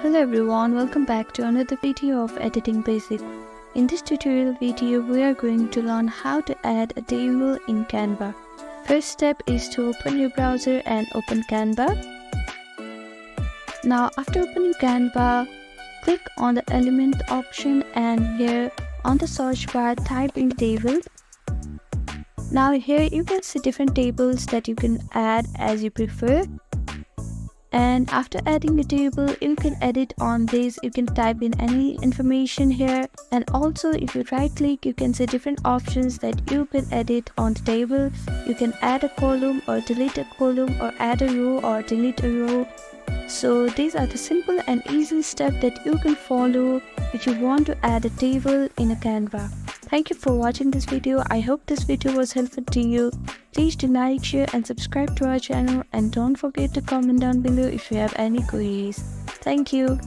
Hello everyone, welcome back to another video of Editing Basic. In this tutorial video, we are going to learn how to add a table in Canva. First step is to open your browser and open Canva. Now after opening Canva, click on the element option and here on the search bar type in table. Now here you can see different tables that you can add as you prefer. And after adding a table, you can edit on this. You can type in any information here, and also if you right click, you can see different options that you can edit on the table. You can add a column or delete a column, or add a row or delete a row. So these are the simple and easy steps that you can follow if you want to add a table in a Canva. Thank you for watching this video. I hope this video was helpful to you. Please do like, share and subscribe to our channel, and don't forget to comment down below if you have any queries. Thank you.